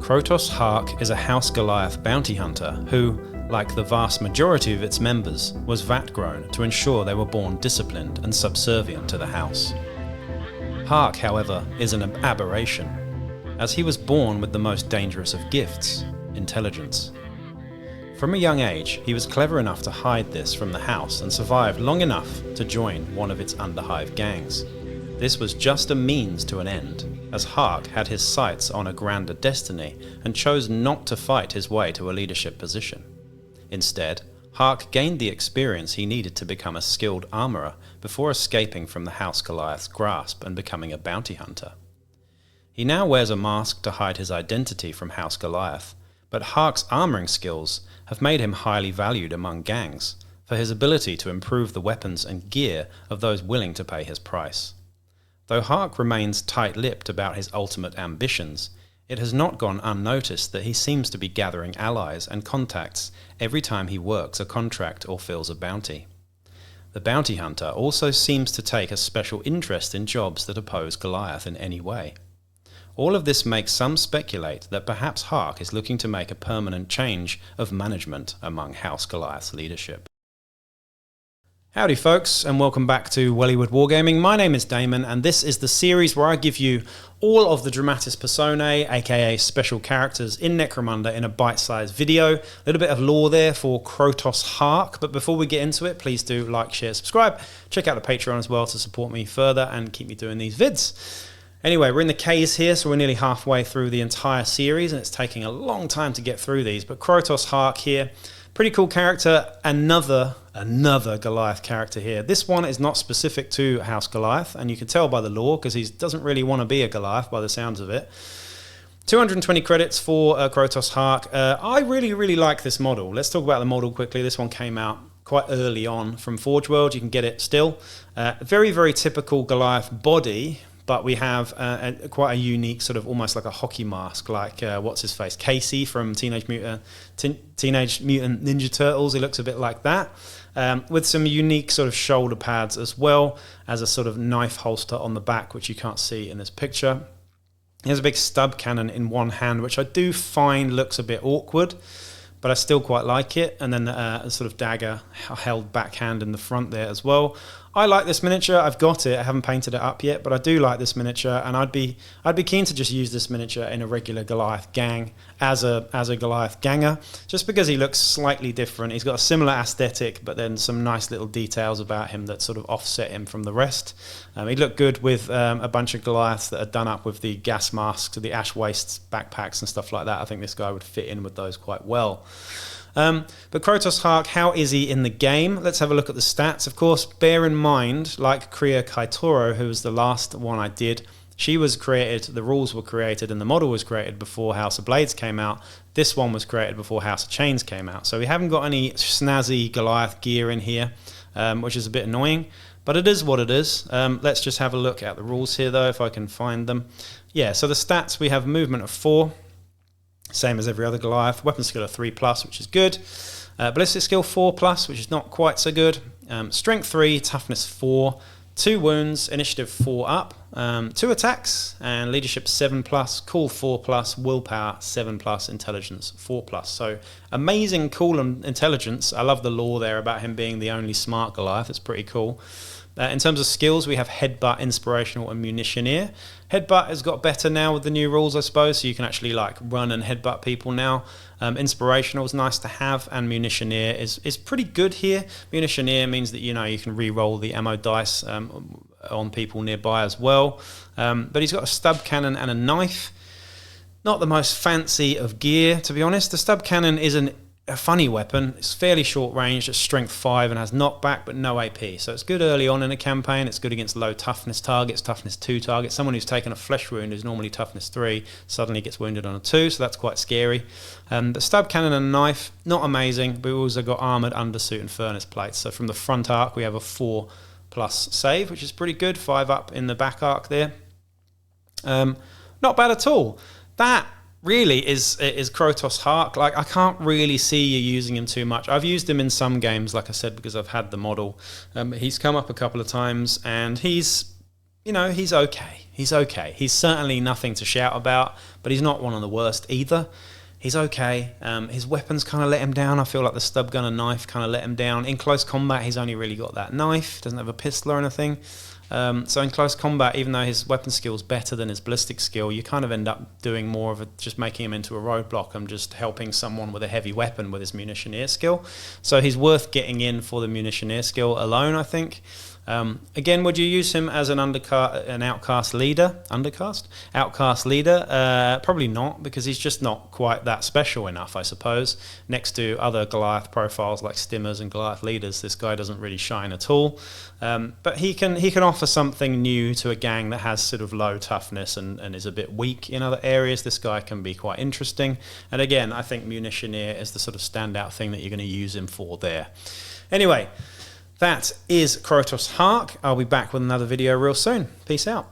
Krotos Hark is a House Goliath bounty hunter who, like the vast majority of its members, was vat-grown to ensure they were born disciplined and subservient to the house. Hark, however, is an aberration, as he was born with the most dangerous of gifts, intelligence. From a young age, he was clever enough to hide this from the house and survived long enough to join one of its Underhive gangs. This was just a means to an end, as Hark had his sights on a grander destiny and chose not to fight his way to a leadership position. Instead, Hark gained the experience he needed to become a skilled armourer before escaping from the House Goliath's grasp and becoming a bounty hunter. He now wears a mask to hide his identity from House Goliath, but Hark's armouring skills have made him highly valued among gangs for his ability to improve the weapons and gear of those willing to pay his price. Though Hark remains tight-lipped about his ultimate ambitions, it has not gone unnoticed that he seems to be gathering allies and contacts every time he works a contract or fills a bounty. The bounty hunter also seems to take a special interest in jobs that oppose Goliath in any way. All of this makes some speculate that perhaps Hark is looking to make a permanent change of management among House Goliath's leadership. Howdy folks, and welcome back to Wellywood Wargaming. My name is Damon, and this is the series where I give you all of the Dramatis Personae, aka special characters in Necromunda in a bite-sized video. A little bit of lore there for Krotos Hark, but before we get into it, please do like, share, subscribe. Check out the Patreon as well to support me further and keep me doing these vids. Anyway, we're in the K's here, so we're nearly halfway through the entire series, and it's taking a long time to get through these, but Krotos Hark here, pretty cool character. Another Goliath character here. This one is not specific to House Goliath, and you can tell by the lore because he doesn't really want to be a Goliath by the sounds of it. 220 credits for Krotos Hark. I really like this model. Let's talk about the model quickly. This one came out quite early on from Forge World. You can get it still. Very typical Goliath body, but we have quite a unique sort of almost like a hockey mask, like what's his face, Casey from Teenage Mutant Ninja Turtles. He looks a bit like that, with some unique sort of shoulder pads as well as a sort of knife holster on the back, which you can't see in this picture. He has a big stub cannon in one hand, which I do find looks a bit awkward, but I still quite like it. And then a sort of dagger held backhand in the front there as well. I like this miniature. I've got it. I haven't painted it up yet, but I do like this miniature, and I'd be keen to just use this miniature in a regular Goliath gang as a Goliath ganger, just because he looks slightly different. He's got a similar aesthetic, but then some nice little details about him that sort of offset him from the rest. He'd look good with a bunch of Goliaths that are done up with the gas masks, the ash wastes, backpacks, and stuff like that. I think this guy would fit in with those quite well. But Krotos Hark, how is he in the game? Let's have a look at the stats. Of course, bear in mind, like Kriya Kaitoro, who was the last one I did, she was created, the rules were created, and the model was created before House of Blades came out. This one was created before House of Chains came out. So we haven't got any snazzy Goliath gear in here, which is a bit annoying, but it is what it is. Let's just have a look at the rules here, though, if I can find them. Yeah, so the stats, we have movement of 4. Same as every other Goliath. Weapon skill of 3+, which is good. Ballistic skill 4+, which is not quite so good. Strength 3, toughness 4, 2 wounds, initiative 4 up, 2 attacks, and leadership 7+, cool 4+, willpower 7+, intelligence 4+. So amazing, cool intelligence. I love the lore there about him being the only smart Goliath. It's pretty cool. In terms of skills, we have Headbutt, Inspirational, and Munitioneer. Headbutt has got better now with the new rules, I suppose, so you can actually like run and headbutt people now. Inspirational is nice to have, and Munitioneer is pretty good here. Munitioneer means that, you know, you can re-roll the ammo dice on people nearby as well. But he's got a stub cannon and a knife. Not the most fancy of gear, to be honest. The stub cannon is a funny weapon. It's fairly short range, it's strength 5 and has knockback but no AP. So it's good early on in a campaign. It's good against low toughness targets, toughness 2 targets. Someone who's taken a flesh wound who's normally toughness 3 suddenly gets wounded on a 2, so that's quite scary. The stub cannon and knife, not amazing, but we've also got armoured undersuit and furnace plates. So from the front arc we have a 4+ save, which is pretty good, 5 up in the back arc there. Not bad at all. That really is Krotos Hark. Like, I can't really see you using him too much. I've used him in some games, like I said, because I've had the model. He's come up a couple of times, and he's you know, he's okay. He's okay. He's certainly nothing to shout about, but he's not one of the worst either. He's okay. His weapons kind of let him down. I feel like the stub gun and knife kind of let him down. In close combat, he's only really got that knife. Doesn't have a pistol or anything. So in close combat, even though his weapon skill is better than his ballistic skill, you kind of end up doing more of just making him into a roadblock and just helping someone with a heavy weapon with his munitioneer skill. So he's worth getting in for the munitioneer skill alone, I think. Again, would you use him as an outcast leader? Outcast leader? Probably not, because he's just not quite that special enough, I suppose. Next to other Goliath profiles like Stimmers and Goliath leaders, this guy doesn't really shine at all. But he can offer something new to a gang that has sort of low toughness and is a bit weak in other areas. This guy can be quite interesting. And again, I think munitioneer is the sort of standout thing that you're going to use him for there. Anyway, that is Krotos Hark. I'll be back with another video real soon. Peace out.